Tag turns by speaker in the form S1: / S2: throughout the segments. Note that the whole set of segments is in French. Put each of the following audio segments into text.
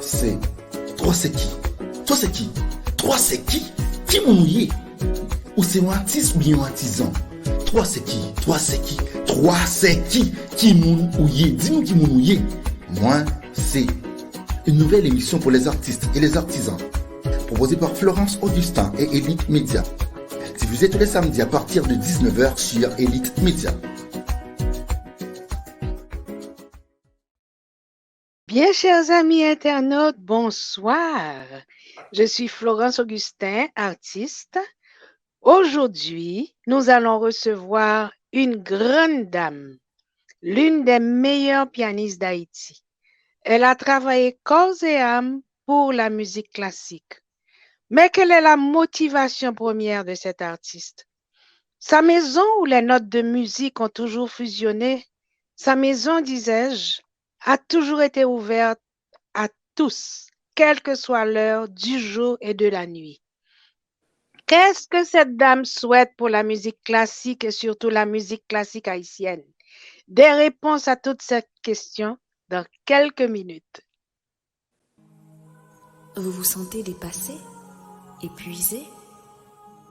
S1: c'est... Toi, c'est qui? Toi, c'est qui? Toi, c'est qui? Qui mon ouillé? Ou c'est un artiste ou bien un artisan? Toi, c'est qui? Toi, c'est qui? Toi, c'est qui? Qui mon ouillé? Dis-nous qui mon ouillé. Moi, c'est une nouvelle émission pour les artistes et les artisans, proposée par Florence Augustin et Elite Média. Diffusée tous les samedis à partir de 19h sur Elite Média.
S2: Bien, chers amis internautes, bonsoir. Je suis Florence Augustin, artiste. Aujourd'hui, nous allons recevoir une grande dame, l'une des meilleures pianistes d'Haïti. Elle a travaillé corps et âme pour la musique classique. Mais quelle est la motivation première de cet artiste? Sa maison où les notes de musique ont toujours fusionné, sa maison, disais-je, a toujours été ouverte à tous, quelle que soit l'heure du jour et de la nuit. Qu'est-ce que cette dame souhaite pour la musique classique et surtout la musique classique haïtienne? Des réponses à toutes ces questions dans quelques minutes.
S3: Vous vous sentez dépassé, épuisé?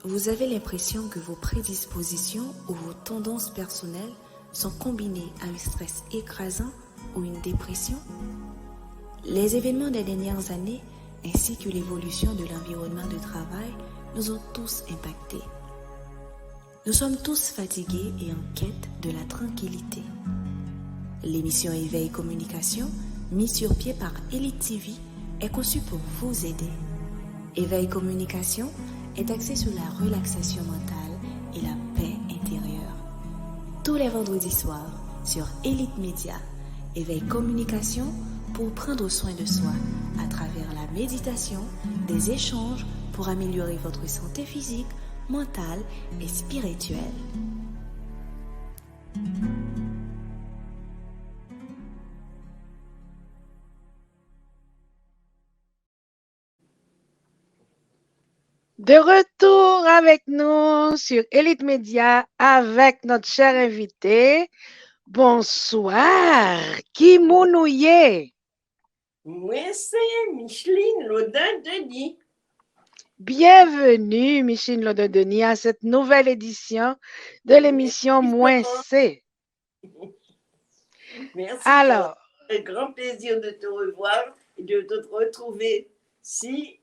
S3: Vous avez l'impression que vos prédispositions ou vos tendances personnelles sont combinées à un stress écrasant ou une dépression? Les événements des dernières années ainsi que l'évolution de l'environnement de travail nous ont tous impactés. Nous sommes tous fatigués et en quête de la tranquillité. L'émission Éveil Communication, mise sur pied par Elite TV, est conçue pour vous aider. Éveil Communication est axé sur la relaxation mentale et la paix intérieure. Tous les vendredis soirs sur Elite Média, Éveil Communication pour prendre soin de soi à travers la méditation, des échanges pour améliorer votre santé physique, mentale et spirituelle.
S2: De retour avec nous sur Elite Média avec notre cher invité. Bonsoir, qui mounouye?
S4: Moi, c'est Micheline Lodin-Denis.
S2: Bienvenue, Micheline Lodin-Denis, à cette nouvelle édition de l'émission Moins C.
S4: Merci.
S2: Alors,
S4: c'est un grand plaisir de te revoir et de te retrouver si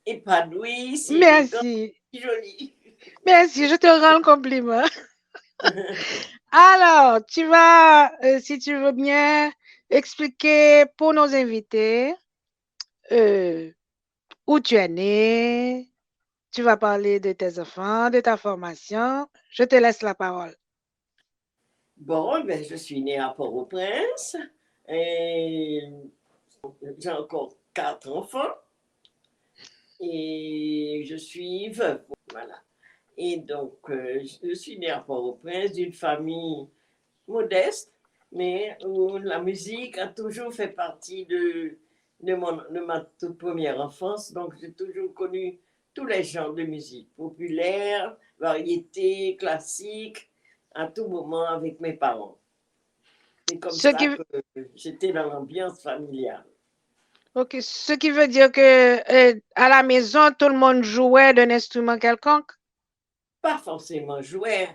S4: épanouie, si
S2: merci.
S4: jolie.
S2: Merci, je te rends le compliment. Alors, tu vas, si tu veux bien, expliquer pour nos invités où tu es né. Tu vas parler de tes enfants, de ta formation. Je te laisse la parole.
S4: Bon, ben, je suis née à Port-au-Prince et j'ai encore 4 enfants et je suis veuve. Voilà. Et donc, je suis née à Port-au-Prince d'une famille modeste, mais où la musique a toujours fait partie de ma toute première enfance. Donc, j'ai toujours connu tous les genres de musique, populaire, variété, classique, à tout moment avec mes parents. C'est comme ça que j'étais dans l'ambiance familiale.
S2: Ok, ce qui veut dire que à la maison, tout le monde jouait d'un instrument quelconque?
S4: Pas forcément jouer.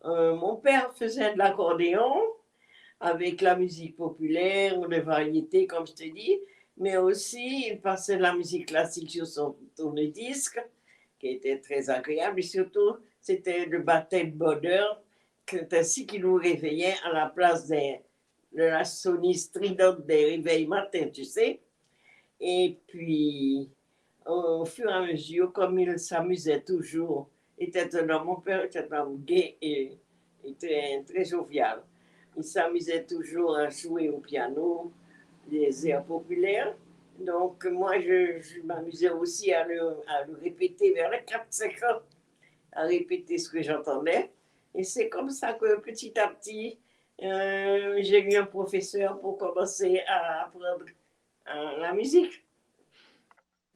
S4: Mon père faisait de l'accordéon avec la musique populaire ou de variété, comme je te dis, mais aussi il passait de la musique classique sur son tourne-disque, qui était très agréable, et surtout, c'était le baptême de bonheur, c'est ainsi qu'il nous réveillait à la place de la sonnerie stridente des réveils matins, tu sais. Et puis, au fur et à mesure, comme il s'amusait toujours, mon père était un homme gai et très, très jovial. Il s'amusait toujours à jouer au piano, des airs populaires. Donc, moi, je m'amusais aussi à le répéter vers les 4-5 ans, à répéter ce que j'entendais. Et c'est comme ça que petit à petit, j'ai eu un professeur pour commencer à apprendre la musique.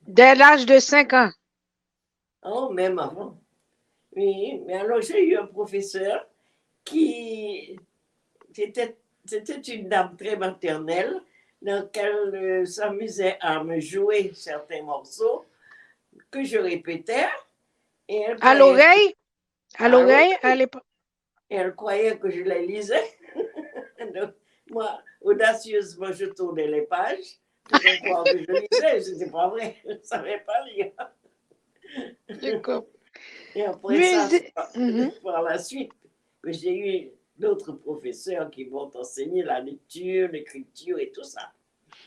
S2: Dès l'âge de 5 ans?
S4: Oh, même avant. Oui, mais alors j'ai eu un professeur qui c'était une dame très maternelle, dans lequel s'amusait à me jouer certains morceaux que je répétais. Et elle
S2: À
S4: croyait,
S2: l'oreille? À
S4: à
S2: l'oreille, à
S4: l'oreille.
S2: l'époque?
S4: Et elle croyait que je les lisais. Donc, moi, audacieusement, je tournais les pages pour faire croire que je lisais. Ce n'était pas vrai, je ne savais pas lire.
S2: Je comprends.
S4: Et après ça,
S2: Musique. Mhm.
S4: par la suite, que j'ai eu d'autres professeurs qui m'ont enseigné la lecture, l'écriture et tout ça.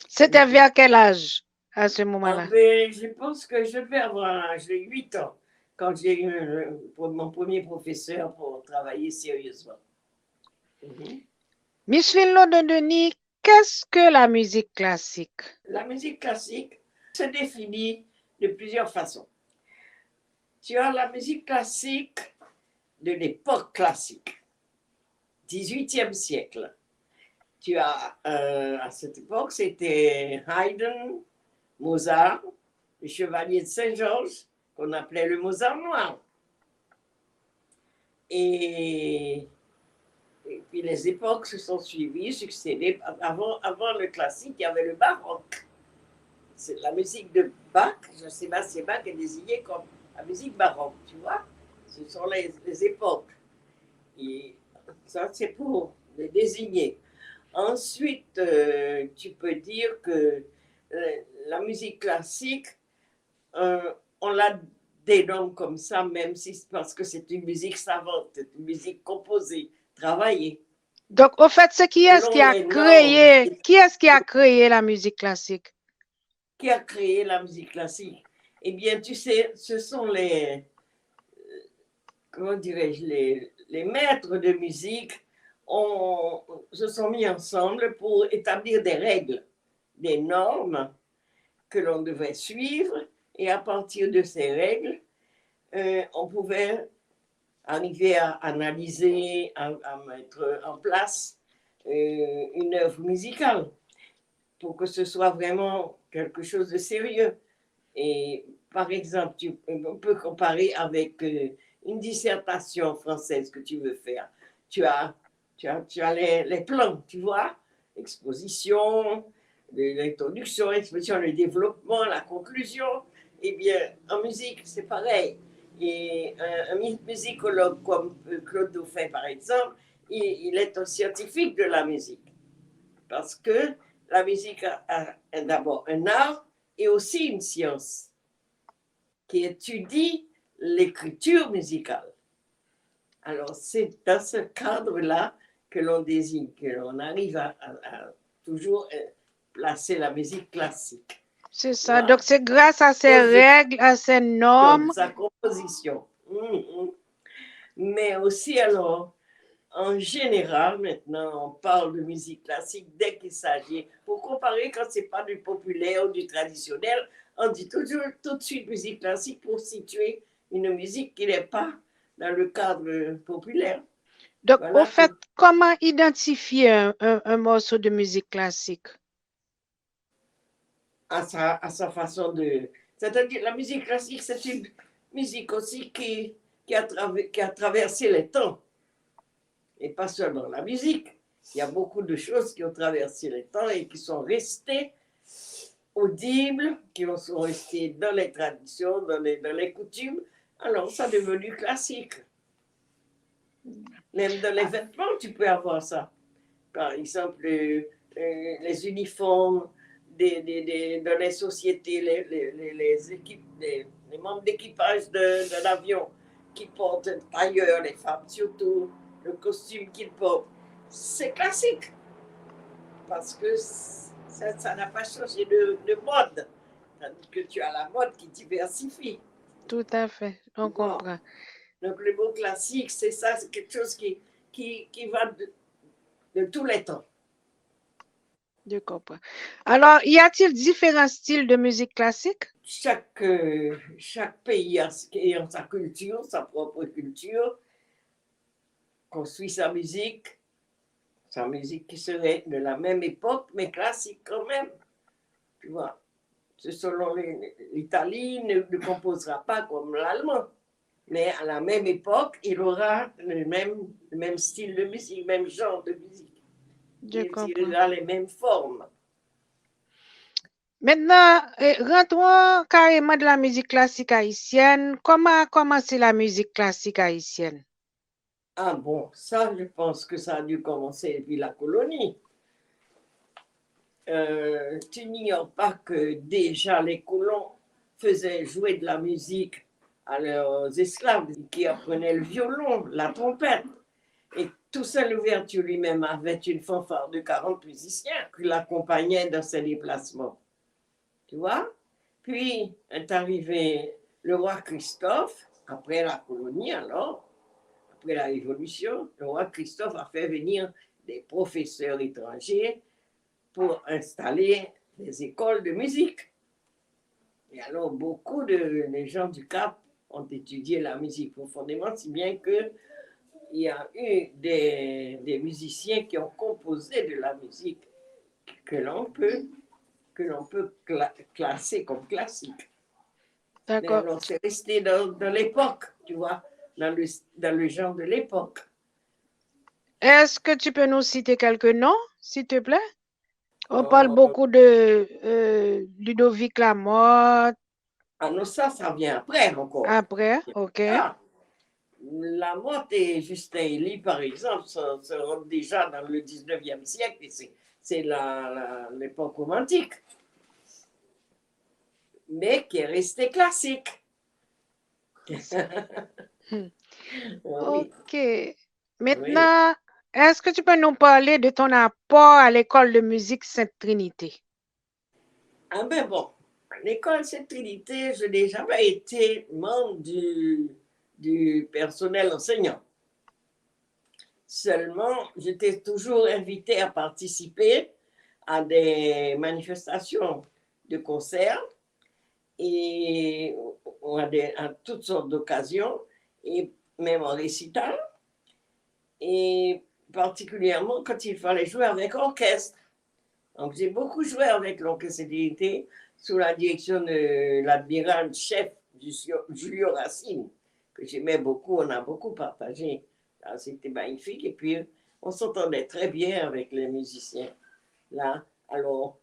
S2: C'était vers quel âge à ce
S4: Ah
S2: moment-là?
S4: ben, je pense que je devais avoir 8 ans quand j'ai eu mon premier professeur pour travailler sérieusement. Mhm.
S2: Micheline Lodon-Denis, qu'est-ce que la musique classique?
S4: La musique classique se définit de plusieurs façons. Tu as la musique classique de l'époque classique, 18e siècle. Tu as, à cette époque, c'était Haydn, Mozart, le chevalier de Saint-Georges, qu'on appelait le Mozart noir. Et puis les époques se sont suivies, succédées. Avant le classique, il y avait le baroque. C'est la musique de Bach, Jean-Sébastien Bach est désigné comme la musique baroque, tu vois. Ce sont les époques. Et ça, c'est pour les désigner. Ensuite, tu peux dire que la musique classique, on la dénomme comme ça, même si c'est parce que c'est une musique savante, c'est une musique composée, travaillée.
S2: Donc, au fait, qui est-ce qui a créé la musique classique?
S4: Qui a créé la musique classique? Eh bien, tu sais, ce sont comment dirais-je, les maîtres de musique se sont mis ensemble pour établir des règles, des normes que l'on devait suivre. Et à partir de ces règles, on pouvait arriver à analyser, à mettre en place une œuvre musicale pour que ce soit vraiment quelque chose de sérieux. Et par exemple, on peut comparer avec une dissertation française que tu veux faire. Tu as les plans, tu vois, exposition, l'introduction, l'exposition, le développement, la conclusion. Eh bien, en musique, c'est pareil. Et un musicologue comme Claude Dauphin, par exemple, il est un scientifique de la musique. Parce que la musique a d'abord un art et aussi une science qui étudie l'écriture musicale. Alors, c'est dans ce cadre-là que l'on désigne, que l'on arrive à toujours placer la musique classique.
S2: C'est ça. Donc, c'est grâce à ces règles, à ces normes.
S4: Sa composition. Mais aussi, alors, en général, maintenant, on parle de musique classique dès qu'il s'agit. Pour comparer, quand ce n'est pas du populaire ou du traditionnel, on dit toujours tout de suite musique classique pour situer une musique qui n'est pas dans le cadre populaire.
S2: Donc, voilà, au fait, comment identifier un morceau de musique classique?
S4: À sa façon de... C'est-à-dire, la musique classique, c'est une musique aussi qui a traversé les temps. Et pas seulement la musique. Il y a beaucoup de choses qui ont traversé les temps et qui sont restées audibles, qui sont restées dans les traditions, dans les coutumes. Alors, ça est devenu classique. Même dans les vêtements, tu peux avoir ça. Par exemple, les uniformes dans les sociétés, les membres d'équipage de l'avion qui portent ailleurs, les femmes surtout, le costume qu'ils portent, c'est classique. Parce que ça n'a pas changé de mode. Tandis que tu as la mode qui diversifie.
S2: Tout à fait, on comprend.
S4: Donc le mot classique, c'est ça, c'est quelque chose qui va de tous les temps.
S2: Je comprends. Alors, y a-t-il différents styles de musique classique?
S4: Chaque pays a sa culture, sa propre culture, construit sa musique qui serait de la même époque, mais classique quand même. Tu vois, selon l'Italie ne composera pas comme l'allemand, mais à la même époque, il aura le même style de musique, le même genre de musique. Il aura les mêmes formes.
S2: Maintenant, rentrons carrément de la musique classique haïtienne. Comment a commencé la musique classique haïtienne?
S4: Ah bon, ça, je pense que ça a dû commencer depuis la colonie. Tu n'ignores pas que déjà les colons faisaient jouer de la musique à leurs esclaves qui apprenaient le violon, la trompette. Et Toussaint Louverture lui-même avait une fanfare de 40 musiciens qui l'accompagnaient dans ses déplacements. Tu vois? Puis est arrivé le roi Christophe, après la colonie alors, après la Révolution, le roi Christophe a fait venir des professeurs étrangers pour installer des écoles de musique. Et alors, beaucoup de gens du Cap ont étudié la musique profondément, si bien qu'il y a eu des musiciens qui ont composé de la musique que l'on peut classer comme classique. Mais
S2: D'accord.
S4: alors, c'est resté dans l'époque, tu vois, dans le genre de l'époque.
S2: Est-ce que tu peux nous citer quelques noms, s'il te plaît? On parle beaucoup de Ludovic Lamotte.
S4: Ah non, ça vient après encore.
S2: Après, OK.
S4: Ah, Lamotte et Justin Elie, par exemple, seront déjà dans le 19e siècle, et c'est l'époque romantique, mais qui est restée classique.
S2: Hmm.
S4: Oui.
S2: OK. Maintenant, est-ce que tu peux nous parler de ton apport à l'école de musique Sainte-Trinité?
S4: Ah ben bon, à l'école Sainte-Trinité, je n'ai jamais été membre du personnel enseignant. Seulement, j'étais toujours invitée à participer à des manifestations de concerts et à toutes sortes d'occasions, et même en récital, et particulièrement quand il fallait jouer avec orchestre. Donc j'ai beaucoup joué avec l'orchestre d'été sous la direction de l'admirable chef Julio Racine, que j'aimais beaucoup, on a beaucoup partagé. C'était magnifique, et puis on s'entendait très bien avec les musiciens. Là, alors,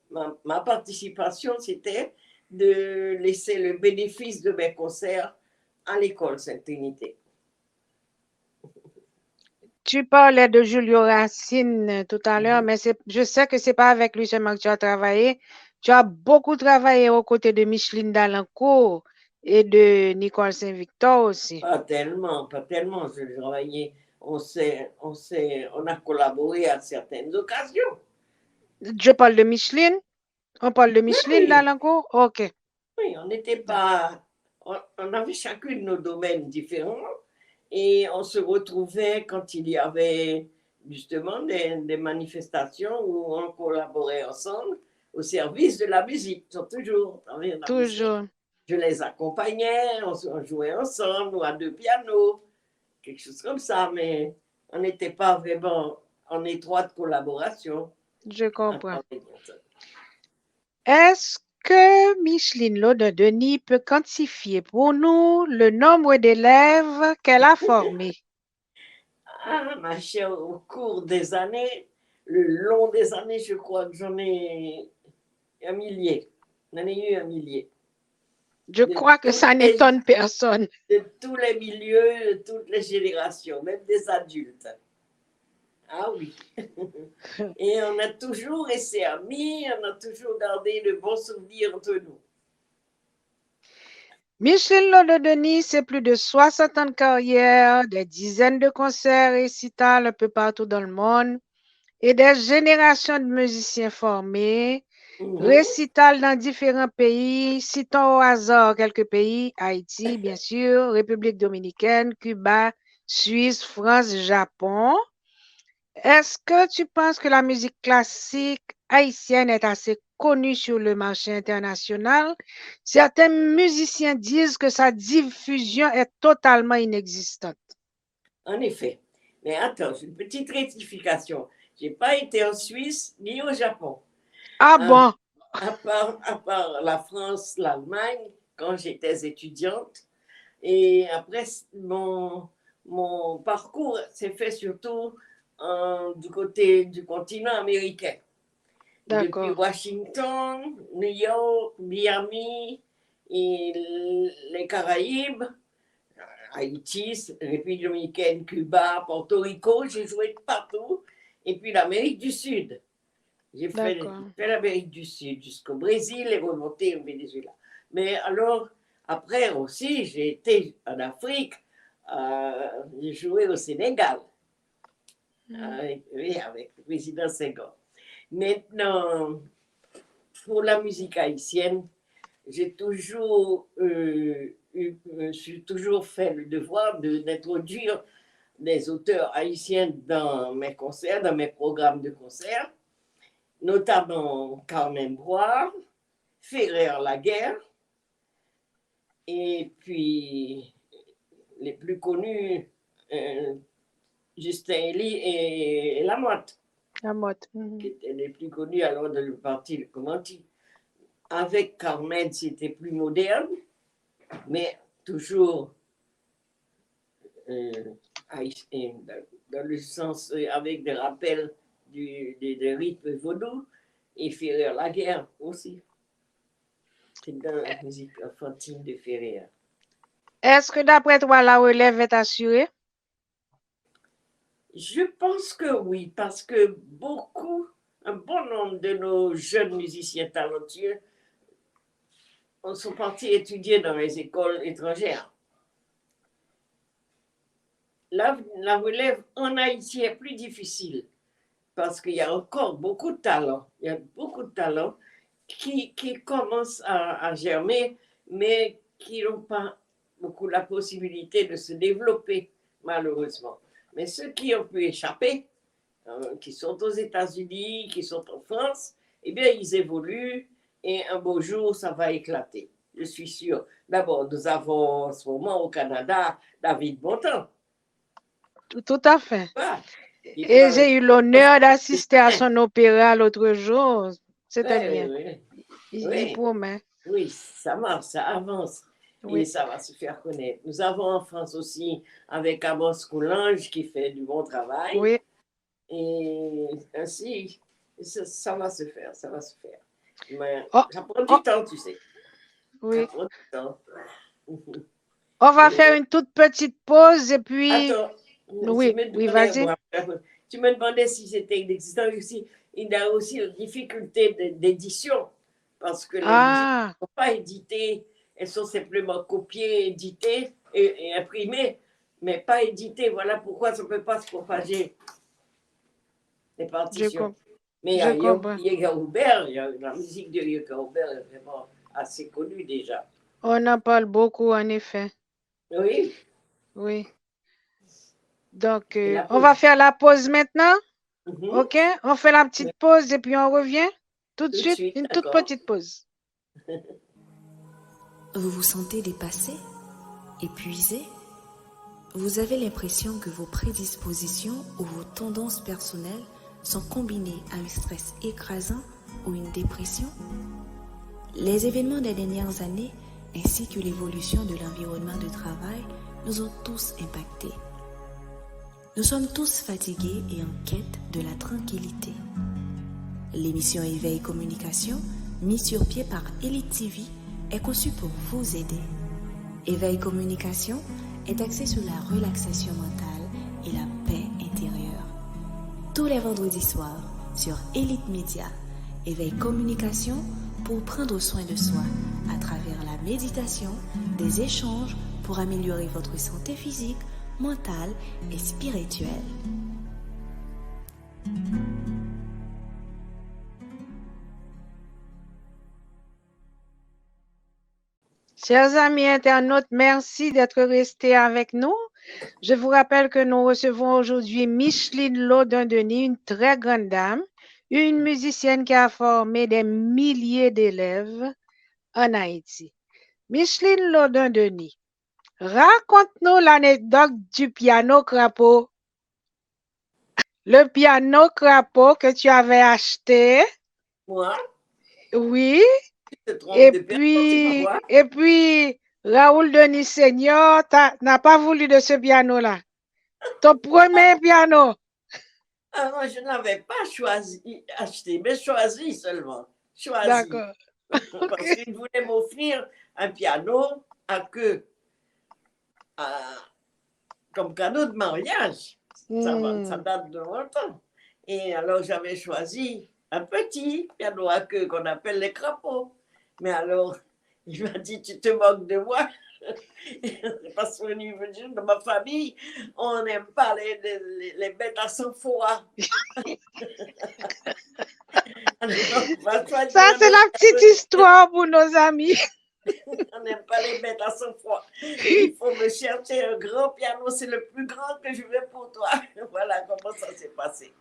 S4: ma participation, c'était de laisser le bénéfice de mes concerts à l'école Sainte-Trinité.
S2: Tu parlais de Julio Racine tout à l'heure, mais je sais que c'est pas avec lui seulement que tu as travaillé. Tu as beaucoup travaillé aux côtés de Micheline Dalancourt et de Nicole Saint-Victor aussi.
S4: Pas tellement, pas tellement. Je travaillais, on a collaboré à certaines occasions.
S2: Je parle de Micheline. On parle de Micheline
S4: Oui,
S2: Dalancourt? OK.
S4: oui, on n'était pas. On avait chacune nos domaines différents, et on se retrouvait quand il y avait justement des manifestations où on collaborait ensemble au service de la musique. Toujours la musique.
S2: Toujours.
S4: Je les accompagnais, on jouait ensemble ou à deux pianos, quelque chose comme ça, mais on n'était pas vraiment en étroite collaboration.
S2: Je comprends. Est-ce que Micheline Laudon-Denis peut quantifier pour nous le nombre d'élèves qu'elle a formés?
S4: Ah, ma chère, au cours des années, le long des années, je crois que j'en ai un millier. J'en ai eu un millier.
S2: Je crois que ça n'étonne personne.
S4: De tous les milieux, de toutes les générations, même des adultes. Ah oui. Et on a toujours resté amis, on a toujours gardé de bons souvenirs entre nous.
S2: Micheline Laudon-Denis, c'est plus de 60 ans de carrière, des dizaines de concerts récitals un peu partout dans le monde et des générations de musiciens formés, récitals dans différents pays, citons au hasard quelques pays, Haïti, bien sûr, République dominicaine, Cuba, Suisse, France, Japon. Est-ce que tu penses que la musique classique haïtienne est assez connue sur le marché international? Certains musiciens disent que sa diffusion est totalement inexistante.
S4: En effet. Mais attends, une petite rectification. Je n'ai pas été en Suisse ni au Japon.
S2: Ah bon?
S4: À part la France, l'Allemagne, quand j'étais étudiante. Et après, mon parcours s'est fait surtout du côté du continent américain. depuis
S2: D'accord.
S4: Washington, New York, Miami, et les Caraïbes, Haïti, République dominicaine, Cuba, Porto Rico, j'ai joué partout. Et puis l'Amérique du Sud. J'ai fait
S2: D'accord.
S4: l'Amérique du Sud jusqu'au Brésil et remonté au Venezuela. Mais alors, après aussi, j'ai été en Afrique, j'ai joué au Sénégal, oui, avec le président Senghor. Maintenant, pour la musique haïtienne, j'ai toujours, suis toujours fait le devoir d'introduire des auteurs haïtiens dans mes concerts, dans mes programmes de concerts, notamment Carmen Bois, Ferrer Laguerre, et puis les plus connus, Justin Elie et Lamotte,
S2: La mode.
S4: qui étaient les plus connus alors de le parti Le Commenti. Avec Carmen, c'était plus moderne, mais toujours dans le sens avec des rappels des rythmes vaudou, et Ferrer Laguerre aussi. C'est dans la musique enfantine de Ferrer.
S2: Est-ce que d'après toi, la relève est assurée?
S4: Je pense que oui, parce que un bon nombre de nos jeunes musiciens talentueux sont partis étudier dans les écoles étrangères. La relève en Haïti est plus difficile parce qu'il y a encore beaucoup de talents. Il y a beaucoup de talents qui commencent à germer, mais qui n'ont pas beaucoup la possibilité de se développer, malheureusement. Mais ceux qui ont pu échapper, qui sont aux États-Unis, qui sont en France, eh bien, ils évoluent et un beau jour, ça va éclater. Je suis sûre. D'abord, nous avons en ce moment au Canada David Bontemps.
S2: Tout à fait.
S4: Voilà.
S2: Et j'ai eu l'honneur d'assister à son opéra l'autre jour. C'était bien. Il promet.
S4: Oui, ça marche, ça avance.
S2: Oui.
S4: Et ça va se faire connaître. Nous avons en France aussi, avec Amos Coulange, qui fait du bon travail.
S2: Oui.
S4: Et ainsi, ça va se faire, ça va se faire. Mais
S2: Oh,
S4: ça prend du temps, tu sais.
S2: Oui.
S4: Ça prend du temps.
S2: On va faire une toute petite pause et puis...
S4: Attends.
S2: Oui, vas-y.
S4: Tu me demandais si c'était inexistant aussi. Il y a aussi une difficulté d'édition parce que les musiques ne sont pas éditées, elles sont simplement copiées, éditées et imprimées, mais pas éditées. Voilà pourquoi ça ne peut pas se propager, les partitions. Mais il y a Yega Hubert, la musique de Yega Hubert est vraiment assez connue déjà.
S2: On en parle beaucoup, en effet.
S4: Oui.
S2: Oui. Donc, on va faire la pause maintenant. OK? On fait la petite pause et puis on revient tout de suite. Une toute petite pause.
S3: Vous vous sentez dépassé, épuisé? Vous avez l'impression que vos prédispositions ou vos tendances personnelles sont combinées à un stress écrasant ou une dépression? Les événements des dernières années ainsi que l'évolution de l'environnement de travail nous ont tous impactés. Nous sommes tous fatigués et en quête de la tranquillité. L'émission Éveil Communication, mise sur pied par Elite TV, est conçue pour vous aider. Éveil Communication est axé sur la relaxation mentale et la paix intérieure. Tous les vendredis soirs sur Elite Media, Éveil Communication pour prendre soin de soi à travers la méditation, des échanges pour améliorer votre santé physique, mentale et spirituelle.
S2: Chers amis internautes, merci d'être restés avec nous. Je vous rappelle que nous recevons aujourd'hui Micheline Laudin-Denis, une très grande dame, une musicienne qui a formé des milliers d'élèves en Haïti. Micheline Laudin-Denis, raconte-nous l'anecdote du piano crapaud. Le piano crapaud que tu avais acheté.
S4: Moi?
S2: Oui. Et puis, Raoul Denis Senior n'a pas voulu de ce piano-là. Ton premier piano.
S4: Ah non, je n'avais pas choisi, acheté, mais choisi seulement. Choisi.
S2: D'accord.
S4: Parce
S2: OK.
S4: qu'il voulait m'offrir un piano à queue, à- comme cadeau de mariage. Ça
S2: Hmm.
S4: date de longtemps. Et alors, j'avais choisi un petit piano à queue qu'on appelle les crapauds. Mais alors, il m'a dit, tu te moques de moi. Parce qu'au niveau de ma famille, on n'aime pas les bêtes à sang froid. Alors, on va
S2: Ça,
S4: choisir un
S2: c'est la
S4: autre
S2: petite histoire pour nos amis.
S4: on n'aime pas les bêtes à sang froid. Il faut me chercher un grand piano, c'est le plus grand que je veux pour toi. Voilà comment ça s'est passé.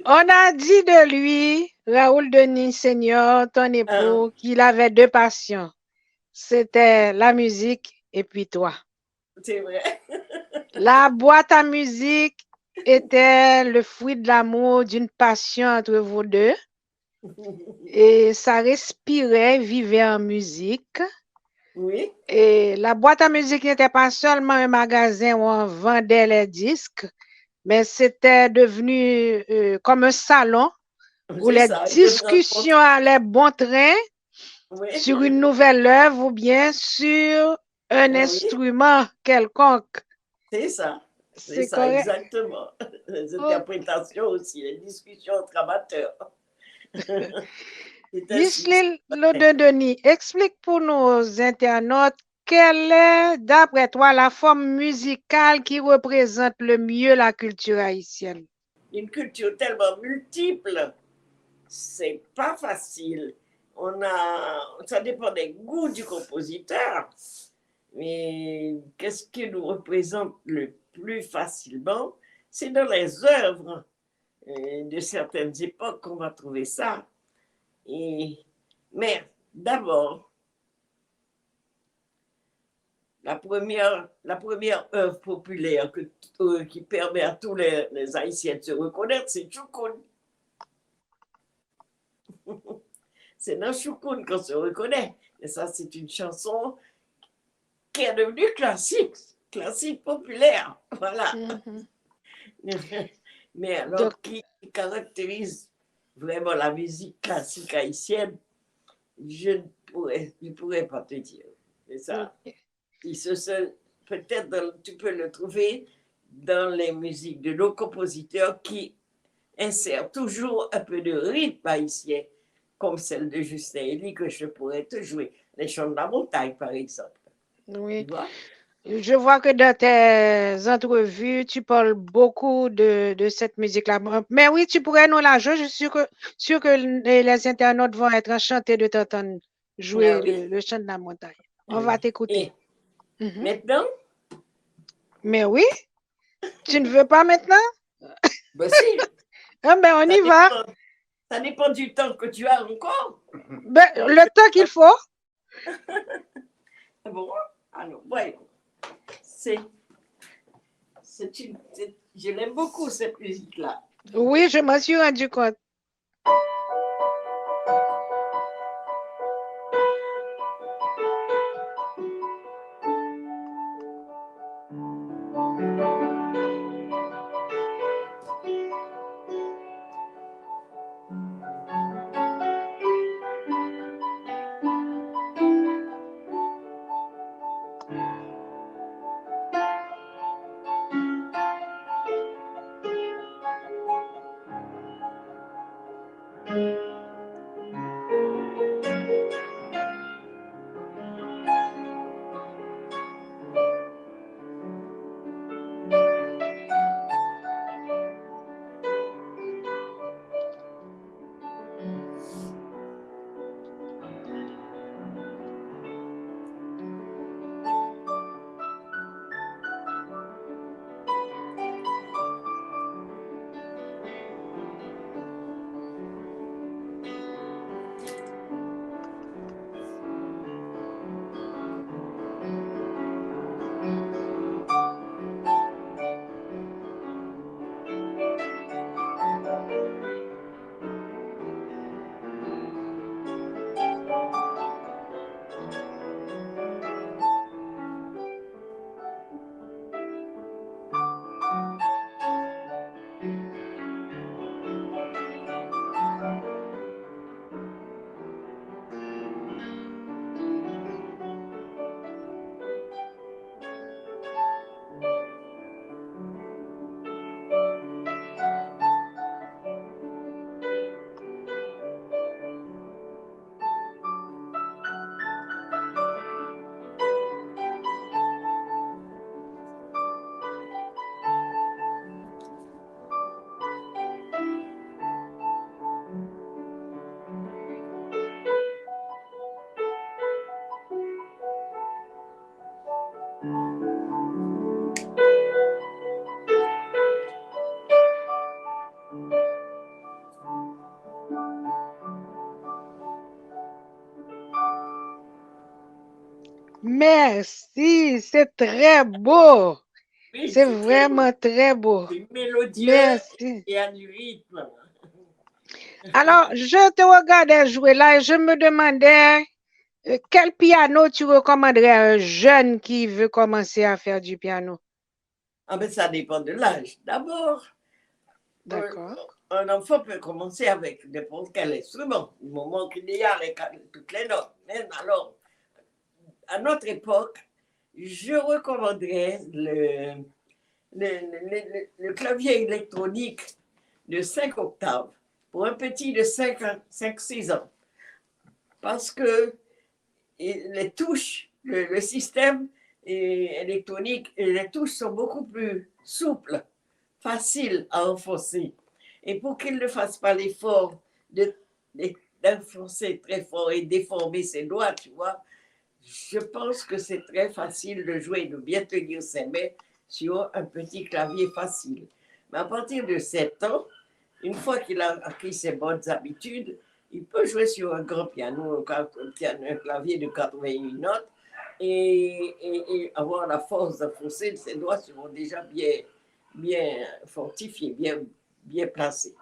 S2: On a dit de lui, Raoul Denis Senior, ton
S4: Hein,
S2: époux, qu'il avait deux passions. C'était la musique et puis toi.
S4: c'est vrai.
S2: La boîte à musique était le fruit de l'amour, d'une passion entre vous deux. Et ça respirait, vivait en musique.
S4: Oui,
S2: Et la boîte à musique n'était pas seulement un magasin où on vendait les disques, mais c'était devenu comme un salon où
S4: c'est
S2: les
S4: ça, une
S2: discussions
S4: rencontre.
S2: allaient bon train
S4: Oui,
S2: sur une nouvelle œuvre ou bien sur un
S4: oui,
S2: instrument quelconque.
S4: c'est ça. C'est
S2: C'est
S4: ça,
S2: correct.
S4: exactement. Les
S2: Oh,
S4: interprétations aussi, les discussions entre amateurs. C'est ainsi.
S2: Micheline Denis, explique pour nos internautes quelle est, d'après toi, la forme musicale qui représente le mieux la culture haïtienne.
S4: Une culture tellement multiple, c'est pas facile. Ça dépend des goûts du compositeur, mais qu'est-ce qui nous représente le plus facilement? C'est dans les œuvres de certaines époques qu'on va trouver ça. Et, mais d'abord, la première œuvre populaire qui permet à tous les Haïtiens de se reconnaître, c'est Choukoun. C'est dans Choukoun qu'on se reconnaît. Et ça, c'est une chanson qui est devenue classique populaire. Voilà.
S2: Mhm.
S4: Mais
S2: Donc,
S4: alors, qui caractérise vraiment la musique classique haïtienne, je ne pourrais pas te dire. C'est ça. Peut-être tu peux le trouver dans les musiques de nos compositeurs qui insèrent toujours un peu de rythme haïtien, comme celle de Justin Elie que je pourrais te jouer. Les chants de la montagne, par exemple. Tu
S2: oui.
S4: vois?
S2: Je vois que dans tes entrevues, tu parles beaucoup de cette musique-là. Mais oui, tu pourrais nous la jouer. Je suis sûr que les internautes vont être enchantés de t'entendre
S4: Ah
S2: jouer
S4: oui.
S2: le chant de la montagne. On va
S4: Oui.
S2: t'écouter.
S4: Et
S2: Mhm.
S4: maintenant,
S2: Mais oui, tu ne veux pas maintenant?
S4: ben si,
S2: Ah ben, on
S4: ça
S2: y va.
S4: dépend, ça dépend du temps que tu as encore.
S2: Ben, le temps qu'il faut.
S4: Bon, alors, voyons. C'est, je l'aime beaucoup, cette musique-là.
S2: Oui, je m'en suis rendu compte. Merci, c'est très beau.
S4: Oui,
S2: C'est
S4: c'est très beau.
S2: vraiment très beau.
S4: C'est mélodieux
S2: Merci.
S4: et à du rythme.
S2: Alors, je te regardais jouer là et je me demandais quel piano tu recommanderais à un jeune qui veut commencer à faire du piano?
S4: Ah ben ça dépend de l'âge. D'abord,
S2: D'accord.
S4: un enfant peut commencer avec n'importe quel instrument, du moment qu'il y a toutes les notes. Même alors, à notre époque, je recommanderais le clavier électronique de 5 octaves pour un petit de 5-6 ans. Parce que les touches, le système électronique, les touches sont beaucoup plus souples, faciles à enfoncer. Et pour qu'il ne fasse pas l'effort d'enfoncer très fort et déformer ses doigts, tu vois, je pense que c'est très facile de jouer, de bien tenir ses mains sur un petit clavier facile. Mais à partir de 7 ans, une fois qu'il a acquis ses bonnes habitudes, il peut jouer sur un grand piano, un clavier de 81 notes, et avoir la force d'enfoncer. Ses doigts seront déjà bien fortifiés, bien placés,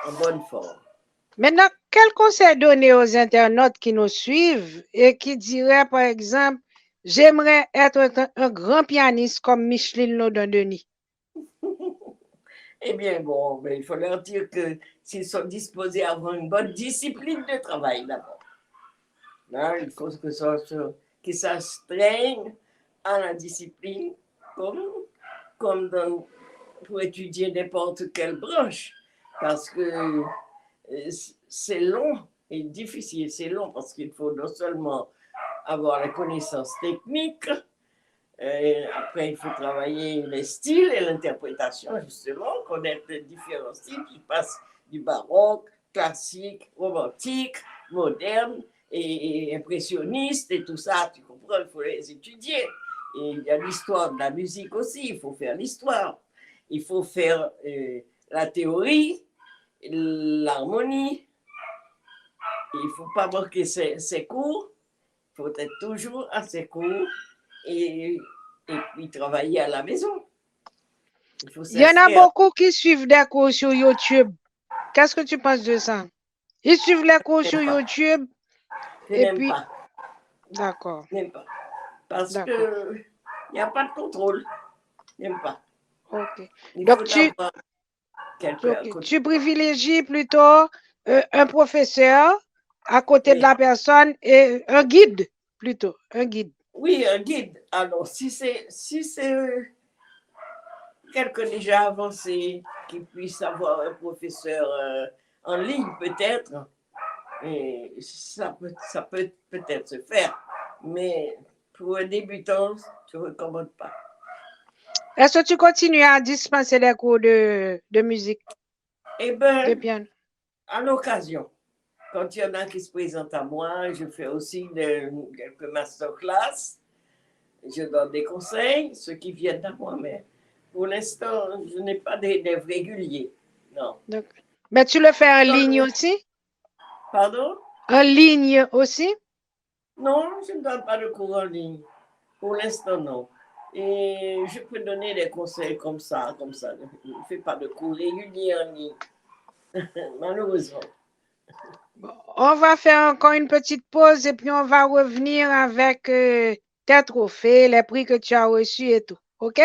S4: en bonne forme.
S2: Maintenant, quel conseil donner aux internautes qui nous suivent et qui diraient, par exemple, j'aimerais être un grand pianiste comme Micheline Lodin-Denis?
S4: Eh bien, bon, il faut leur dire que s'ils sont disposés à avoir une bonne discipline de travail d'abord. Là, il faut qu'ils s'astreignent à la discipline comme pour étudier n'importe quelle branche. Parce que c'est long et difficile. C'est long parce qu'il faut non seulement avoir la connaissance technique, après, il faut travailler les styles et l'interprétation, justement, connaître les différents styles qui passent du baroque, classique, romantique, moderne et impressionniste et tout ça. Tu comprends, il faut les étudier. Et il y a l'histoire de la musique aussi, il faut faire l'histoire. Il faut faire la théorie, l'harmonie. Il ne faut pas manquer ses cours. Il faut être toujours à ses cours. Et puis travailler à la maison.
S2: Il y en a beaucoup qui suivent des cours sur YouTube. Qu'est-ce que tu penses de ça? Ils suivent les cours sur YouTube.
S4: Je n'aime pas.
S2: D'accord.
S4: Je n'aime pas. Parce qu'il n'y a pas de contrôle. Je n'aime pas.
S2: Ok.
S4: Donc,
S2: tu privilégies plutôt un professeur à côté de la personne et un guide, plutôt, un guide.
S4: Oui, un guide. Alors, si c'est quelqu'un déjà avancé qui puisse avoir un professeur en ligne, peut-être, et ça peut peut-être se faire. Mais pour un débutant, je ne recommande pas.
S2: Est-ce que tu continues à dispenser les cours de musique?
S4: Eh bien,
S2: de piano?
S4: À l'occasion. Quand il y en a qui se présentent à moi, je fais aussi quelques masterclass. Je donne des conseils, ceux qui viennent à moi, mais pour l'instant, je n'ai pas d'élèves réguliers. Non.
S2: Donc, mais tu le fais en ligne aussi?
S4: Pardon?
S2: En ligne aussi?
S4: Non, je ne donne pas de cours en ligne. Pour l'instant, non. Et je peux donner des conseils comme ça. Je ne fais pas de cours réguliers en ligne. Malheureusement.
S2: Bon, on va faire encore une petite pause et puis on va revenir avec tes trophées, les prix que tu as reçus et tout. OK?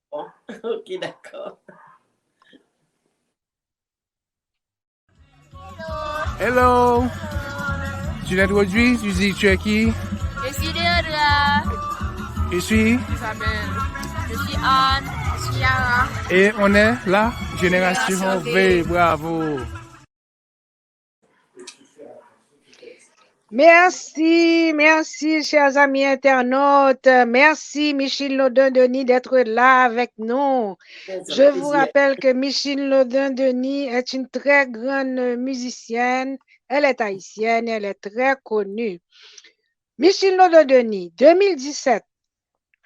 S4: Bon, OK, d'accord.
S5: Hello. Tu l'introduis? Tu dis tu es qui?
S6: Je suis Léa.
S5: Je suis
S6: Isabelle. Je suis Anne. Je suis Yara.
S5: Et on est la Génération V. Bravo.
S2: Merci, chers amis internautes. Merci, Micheline Lodin-Denis, d'être là avec nous. Je vous rappelle que Micheline Lodin-Denis est une très grande musicienne. Elle est haïtienne, elle est très connue. Micheline Lodin-Denis, 2017,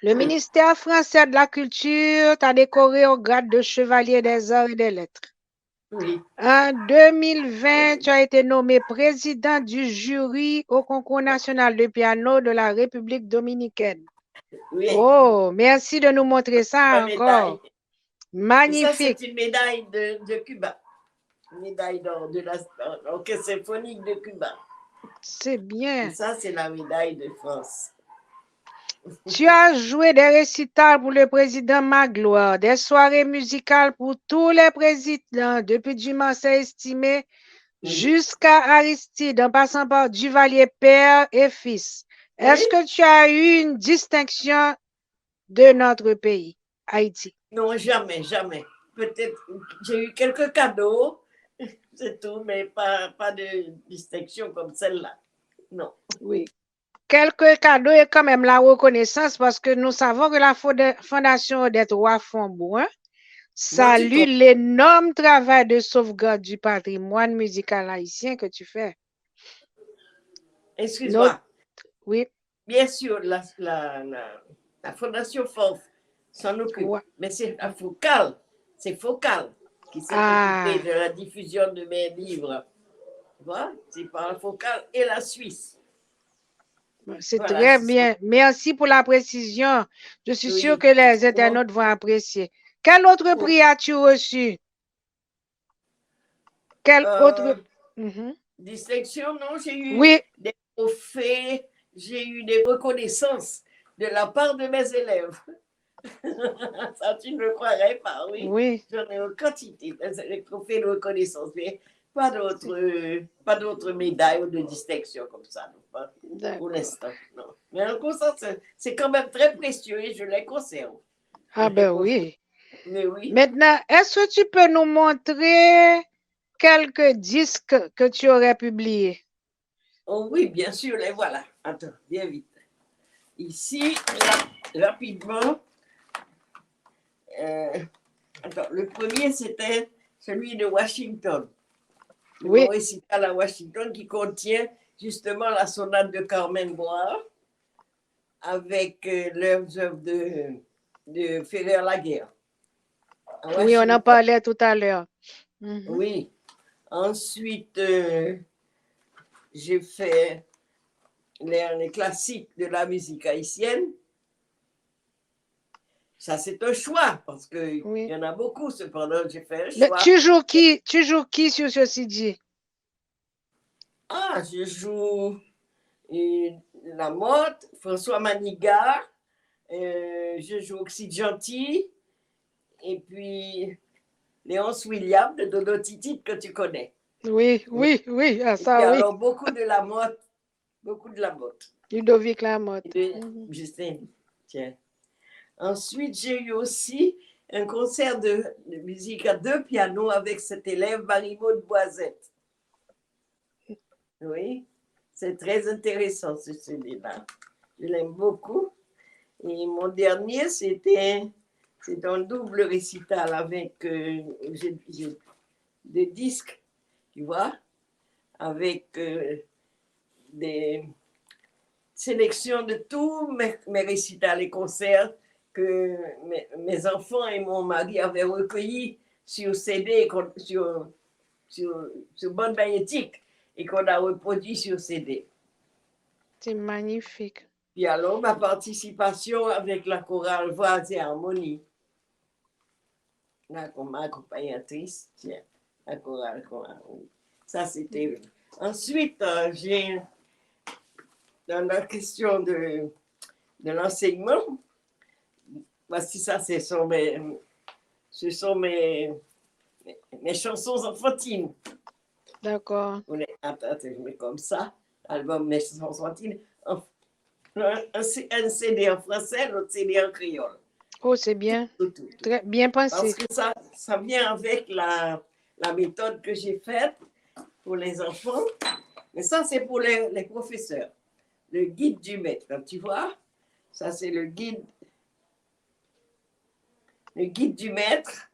S2: le ministère français de la Culture t'a décoré au grade de chevalier des arts et des lettres.
S4: Oui,
S2: En 2020, tu as été nommé président du jury au concours national de piano de la République dominicaine.
S4: oui.
S2: Oh, merci de nous montrer ça
S4: La médaille.
S2: encore.
S4: Et ça,
S2: Magnifique.
S4: c'est une médaille de Cuba. Une médaille d'or de l'Orchestre symphonique de Cuba.
S2: C'est
S4: Et
S2: bien.
S4: ça, c'est la médaille de France.
S2: Tu as joué des récitals pour le président Magloire, des soirées musicales pour tous les présidents, depuis Dumas estimé jusqu'à Aristide, en passant par Duvalier père et fils.
S4: Oui.
S2: Est-ce que tu as eu une distinction de notre pays, Haïti?
S4: Non, jamais, jamais. Peut-être, j'ai eu quelques cadeaux, c'est tout, mais pas de distinction comme celle-là. Non.
S2: Oui. Quelques cadeaux et quand même la reconnaissance parce que nous savons que la Fondation des Trois Fonds salue l'énorme travail de sauvegarde du patrimoine musical haïtien que tu fais.
S4: Excuse-moi.
S2: Oui.
S4: Bien sûr, la Fondation FOF s'en occupe,
S2: Ouais.
S4: mais c'est la Focal, c'est Focal qui s'est occupé de la diffusion de mes livres. Tu vois, c'est par la Focal et la Suisse.
S2: C'est voilà, très bien. Merci pour la précision. Je suis sûre que les internautes vont apprécier. Quel autre prix as-tu reçu? Quel autre
S4: distinction? Non, j'ai eu des trophées, j'ai eu des reconnaissances de la part de mes élèves. Ça, tu ne le croirais pas, oui. J'en ai une quantité de trophées de reconnaissance, mais pas d'autres médailles ou de distinction comme ça, non, pas pour l'instant. Non. Mais en conscience, c'est quand même très précieux et je les conserve.
S2: Ah ben oui.
S4: Mais oui.
S2: Maintenant, est-ce que tu peux nous montrer quelques disques que tu aurais publiés?
S4: Oh oui, bien sûr, les voilà. Attends, bien vite. Ici, rapidement. Attends, le premier, c'était celui de Washington. Le récital à Washington qui contient justement la sonate de Carmen Boire avec l'œuvre de Ferrer-Laguerre.
S2: Oui, on en parlait tout à l'heure.
S4: Oui. Ensuite, j'ai fait les classiques de la musique haïtienne. Ça, c'est un choix, parce qu'il y en a beaucoup, cependant, j'ai fait un choix.
S2: Tu joues qui sur ce CD?
S4: Ah, je joue Lamotte, François Manigat, je joue Oxyde Gentil, et puis Léonce William de Dodo Titi, que tu connais.
S2: Oui, ah, ça oui.
S4: Alors, beaucoup de Lamotte.
S2: Ludovic Lamotte.
S4: Justin, tiens. Ensuite, j'ai eu aussi un concert de musique à deux pianos avec cet élève Marie-Maud Boisette. Oui, c'est très intéressant ce CD-là. Je l'aime beaucoup. Et mon dernier, c'est un double récital avec des disques, tu vois, avec des sélections de tous mes récitals et concerts que mes enfants et mon mari avaient recueillis sur CD, sur bande magnétique et qu'on a reproduit sur CD.
S2: C'est magnifique.
S4: Puis alors, ma participation avec la chorale Voix et Harmonie, la accompagnatrice, tiens, la chorale. Ça, c'était... Ensuite, j'ai, dans la question de l'enseignement, voici ça, ce sont mes chansons enfantines.
S2: D'accord.
S4: Attends, je mets comme ça, album Mes chansons enfantines. Un CD en français, l'autre CD en créole.
S2: Oh, c'est bien. Tout. Très bien pensé.
S4: Parce que ça vient avec la méthode que j'ai faite pour les enfants. Mais ça, c'est pour les professeurs. Le guide du maître, tu vois. Ça, c'est le guide du maître.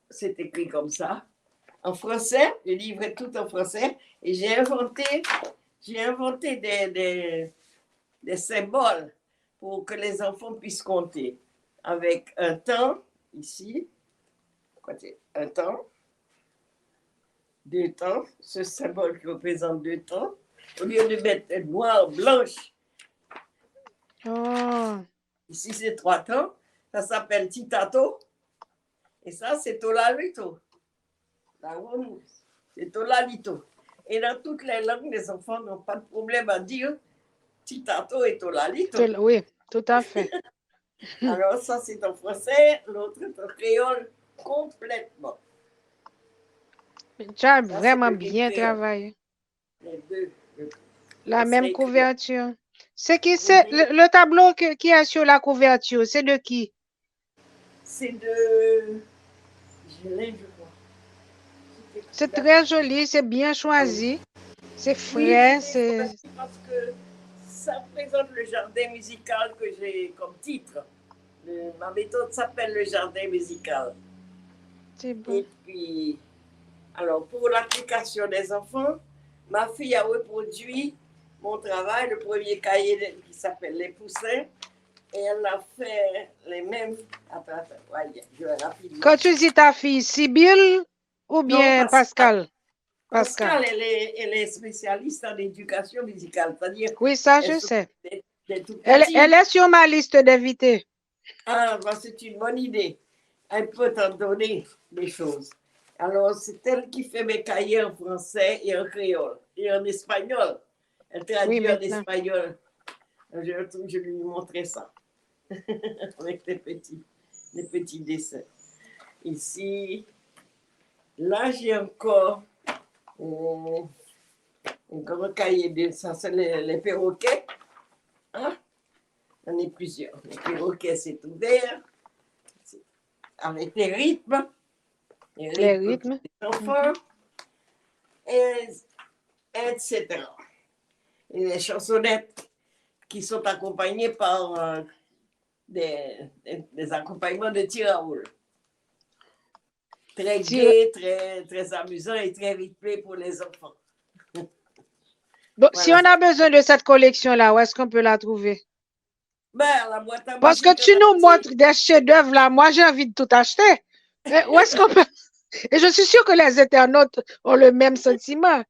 S4: C'est écrit comme ça. En français, le livre est tout en français. Et j'ai inventé des symboles pour que les enfants puissent compter. Avec un temps, ici, un temps, deux temps, ce symbole qui représente deux temps. Au lieu de mettre noir, blanche,
S2: Oh,
S4: ici c'est trois temps, ça s'appelle titato. Et ça, c'est tolalito. La roue, c'est tolalito. Et dans toutes les langues, les enfants n'ont pas de problème à dire titato et tolalito.
S2: oui, tout à fait.
S4: Alors, ça, c'est en français, l'autre est en créole complètement.
S2: Tu as
S4: Ça,
S2: vraiment
S4: c'est le
S2: bien
S4: créole.
S2: travaillé.
S4: Les deux.
S2: La
S4: Ça,
S2: même
S4: c'est
S2: couverture. C'est qui c'est le tableau qui est sur la couverture, c'est de qui?
S4: C'est de Gélin, je crois.
S2: C'est très joli, c'est bien choisi. C'est
S4: Oui,
S2: frais,
S4: c'est
S2: c'est
S4: choisi parce que ça présente le jardin musical que j'ai comme titre. Ma méthode s'appelle le jardin musical.
S2: c'est bon.
S4: Et puis, alors pour l'application des enfants, ma fille a reproduit mon travail, le premier cahier qui s'appelle Les Poussins, et elle a fait les mêmes. Attends, je vais rapidement.
S2: Quand tu dis ta fille, Sibylle ou bien
S4: Non,
S2: Pascal?
S4: Pascal, elle est spécialiste en éducation musicale, c'est-à-dire
S2: Oui, ça, je
S4: elle
S2: sais.
S4: des tout
S2: Elle
S4: petits.
S2: est sur ma liste d'invités.
S4: Ah, bah, c'est une bonne idée. Elle peut t'en donner des choses. Alors, c'est elle qui fait mes cahiers en français et en créole et en espagnol. Elle traduit en
S2: maintenant.
S4: espagnol. Je lui montrais ça avec les petits dessins. Ici, là, j'ai encore un grand cahier de ça, c'est les perroquets. Hein? J'en ai plusieurs. Les perroquets, c'est ouvert. Avec les rythmes. Les rythmes des enfants. Etc. Et les chansonnettes qui sont accompagnées par des accompagnements de tir à roule. Très gai, très amusant et très rythmé pour les enfants.
S2: Donc,
S4: Voilà.
S2: si on a besoin de cette collection-là, où est-ce qu'on peut la trouver?
S4: Ben, la boîte à
S2: Parce que
S4: musique,
S2: tu nous montres des chefs-d'œuvre là, moi j'ai envie de tout acheter. Où est-ce qu'on peut... Et je suis sûre que les internautes ont le même sentiment.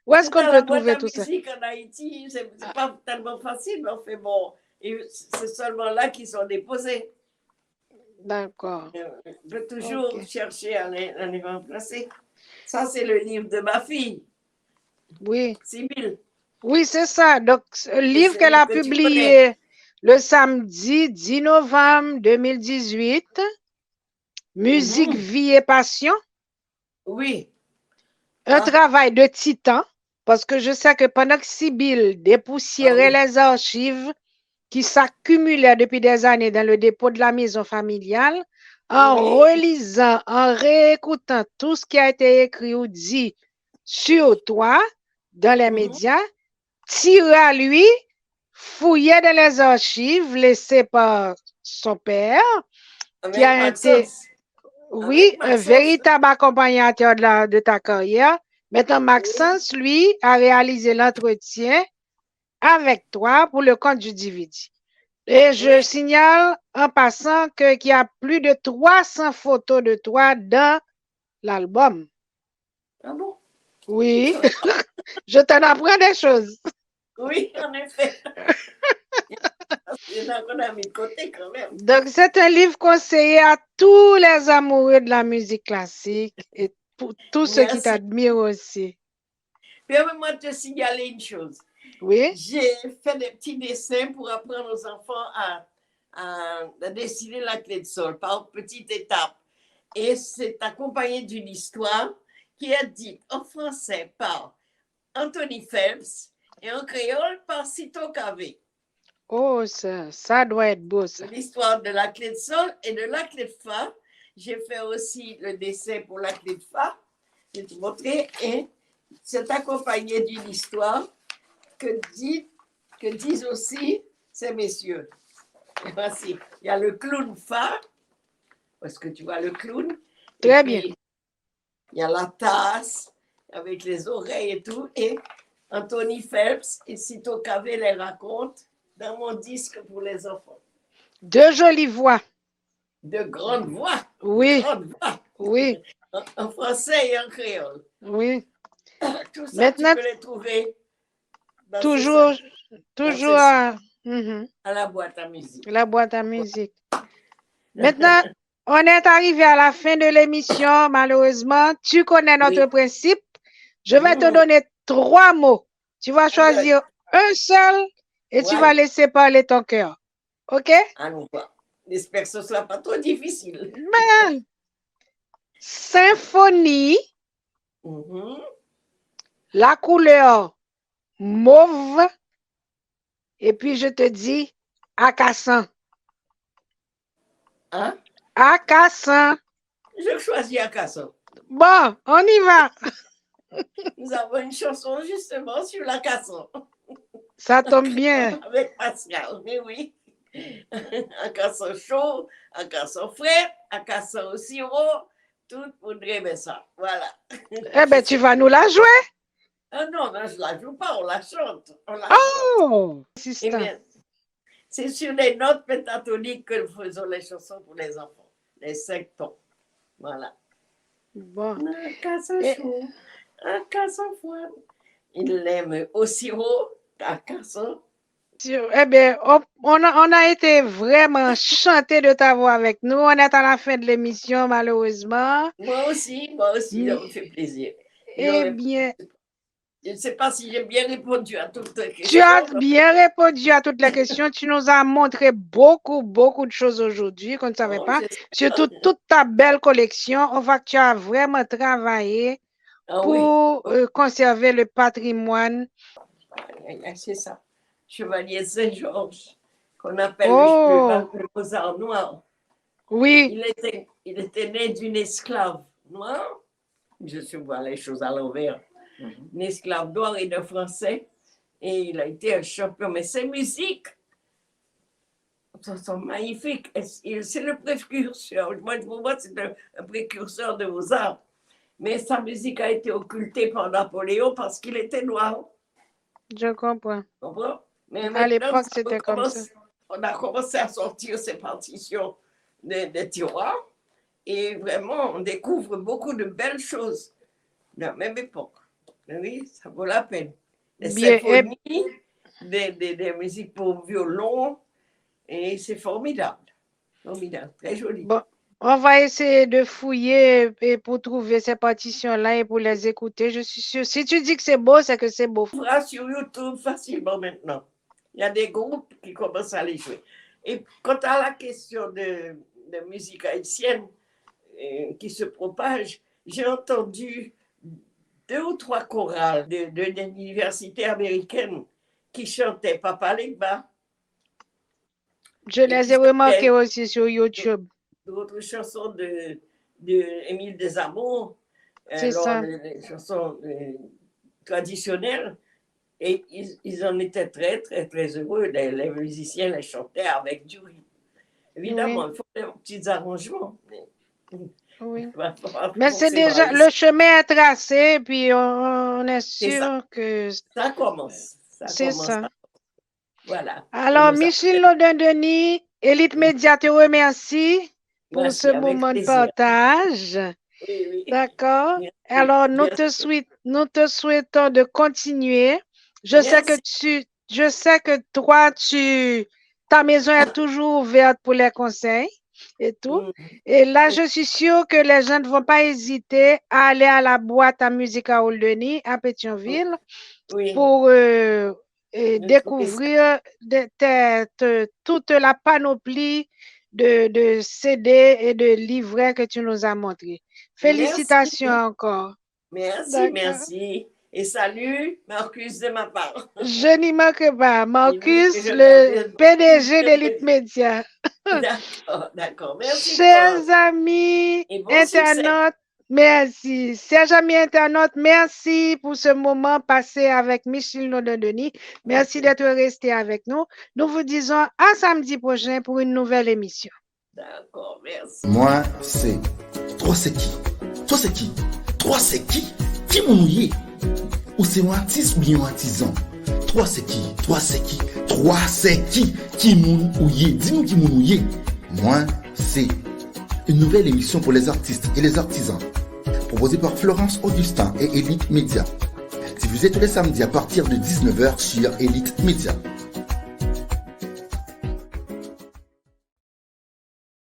S2: Où est-ce qu'on peut trouver tout ça?
S4: La musique en Haïti, c'est pas tellement facile, mais enfin bon, c'est seulement là qu'ils sont déposés.
S2: D'accord.
S4: On peut toujours chercher à les remplacer. Ça, c'est le livre de ma fille.
S2: Oui.
S4: Sibylle.
S2: Oui, c'est ça. Donc, le livre qu'elle a publié le samedi 10 novembre 2018, Musique, vie et passion.
S4: Oui.
S2: Un travail de titan, parce que je sais que pendant que Sibylle dépoussiérait les archives qui s'accumulaient depuis des années dans le dépôt de la maison familiale, en relisant, en réécoutant tout ce qui a été écrit ou dit sur toi dans les médias, tirait à lui, fouillait dans les archives laissées par son père, qui a été, oui, un véritable accompagnateur de ta carrière. Maintenant, Maxence, lui, a réalisé l'entretien avec toi pour le compte du DVD. Et je signale en passant qu'il y a plus de 300 photos de toi dans l'album.
S4: Ah bon?
S2: Oui, je t'en apprends des choses.
S4: Oui, en effet. Il y en a qu'on a mis de côté quand même.
S2: Donc, c'est un livre conseillé à tous les amoureux de la musique classique et pour tous ceux qui t'admirent aussi.
S4: Permets-moi de te signaler une chose.
S2: Oui.
S4: J'ai fait des petits dessins pour apprendre aux enfants à dessiner la clé de sol par petites étapes. Et c'est accompagné d'une histoire qui est dite en français par Anthony Phelps et en créole par Cito Cavé.
S2: Oh, ça doit être beau, ça.
S4: L'histoire de la clé de sol et de la clé de fa. J'ai fait aussi le dessin pour la clé de fa. Je vais te montrer. Et c'est accompagné d'une histoire que disent aussi ces messieurs. Et voici, il y a le clown fa. Est-ce que tu vois le clown?
S2: Très bien.
S4: Il y a la tasse avec les oreilles et tout. Et Anthony Phelps et Cito Cavé les racontent dans mon disque pour les enfants.
S2: De jolies voix.
S4: De grandes voix.
S2: Oui.
S4: Grandes voix.
S2: Oui.
S4: en français et en créole.
S2: Oui.
S4: Tout ça,
S2: Maintenant,
S4: tu peux les trouver dans
S2: toujours,
S4: Dans
S2: toujours
S4: à la boîte à musique.
S2: la boîte à musique. Maintenant, on est arrivé à la fin de l'émission, malheureusement. Tu connais notre principe. Je vais te donner 3 mots. Tu vas choisir un seul et tu vas laisser parler ton cœur. OK?
S4: Allons voir. J'espère que ce ne sera pas trop difficile.
S2: Ben, symphonie, la couleur mauve, et puis je te dis Akassan.
S4: Hein?
S2: Akassan.
S4: Je choisis Akassan.
S2: Bon, on y va.
S4: Nous avons une chanson justement sur l'Akassan.
S2: Ça tombe bien.
S4: Avec Pascal, mais oui. Akassan chaud, Akassan frais, Akassan au sirop, tout voudrait aimer ça. Voilà.
S2: Eh bien, tu vas nous la jouer?
S4: Ah non, je ne la joue pas, on la chante.
S2: Oh!
S4: Eh bien, c'est sur les notes pentatoniques que nous faisons les chansons pour les enfants. Les 5 tons. Voilà.
S2: Bon.
S4: Akassan chaud, Akassan froid. Il l'aime au sirop, Akassan.
S2: Eh bien, on a été vraiment chanté de t'avoir avec nous. On est à la fin de l'émission, malheureusement.
S4: Moi aussi, ça me fait plaisir.
S2: Eh bien,
S4: je ne sais pas si j'ai bien répondu à toutes les questions.
S2: Tu as bien répondu à toutes les questions. Tu nous as montré beaucoup de choses aujourd'hui qu'on ne savait pas. Surtout toute ta belle collection. On voit que tu as vraiment travaillé pour conserver le patrimoine.
S4: C'est ça. Chevalier Saint-Georges, qu'on appelle le Mozart noir.
S2: Oui.
S4: Il était né d'une esclave noire. Je vois les choses à l'envers. Une esclave noire et de français. Et il a été un champion. Mais ses musiques sont magnifiques. C'est le précurseur. Pour moi, c'est un précurseur de vos arts. Mais sa musique a été occultée par Napoléon parce qu'il était noir.
S2: Je comprends.
S4: Tu comprends? Mais
S2: à l'époque, c'était comme ça.
S4: On a commencé à sortir ces partitions des tiroirs et vraiment, on découvre beaucoup de belles choses de la même époque. Oui, ça vaut la peine. Des symphonies, des musiques pour violon, et c'est formidable. Formidable, très joli.
S2: Bon, on va essayer de fouiller pour trouver ces partitions-là et pour les écouter. Je suis sûre. Si tu dis que c'est beau, c'est que c'est beau.
S4: On fera sur YouTube facilement maintenant. Il y a des groupes qui commencent à les jouer. Et quant à la question de musique haïtienne qui se propage, j'ai entendu 2 ou 3 chorales de l'université américaine qui chantaient Papa Legba.
S2: Je les ai remarquées aussi sur YouTube.
S4: D'autres chansons de Émile Desamours.
S2: C'est ça.
S4: Les chansons traditionnelles. Et ils en étaient très, très, très heureux. Les musiciens les chantaient avec du rythme. Évidemment, il faut des petits arrangements.
S2: Oui. Mais c'est déjà, le chemin est tracé, puis on est sûr que...
S4: Ça commence.
S2: C'est ça.
S4: Voilà.
S2: Alors, Micheline Lodin-Denis, Élite Média te remercie pour ce moment de partage.
S4: Oui.
S2: D'accord. Alors, nous te souhaitons de continuer. Je sais que toi, ta maison est toujours ouverte pour les conseils et tout. Et là, je suis sûre que les gens ne vont pas hésiter à aller à la boîte à musique à Oldeny, à Pétionville, pour découvrir toute la panoplie de CD et de livrets que tu nous as montrés. Félicitations encore.
S4: Merci. Et salut, Marcus de ma part.
S2: Je n'y manque pas. Marcus, le PDG d'Élite Média.
S4: D'accord. Merci.
S2: Chers amis internautes, merci. Chers amis internautes, merci pour ce moment passé avec Micheline Lodin-Denis. Merci d'être resté avec nous. Nous vous disons à samedi prochain pour une nouvelle émission.
S4: D'accord, merci.
S1: Moi, c'est... Toi, c'est qui? Toi, c'est qui? Toi, c'est qui? Qui m'en oublié? Ou c'est un artiste ou bien un artisan? Toi, c'est qui? Toi, c'est qui? Toi, c'est qui? Qui m'en oublié? Dis-nous qui m'en oublié. Moi, c'est une nouvelle émission pour les artistes et les artisans. proposé par Florence Augustin et Elite Media. Diffusé tous les samedis à partir de 19h sur Elite Media.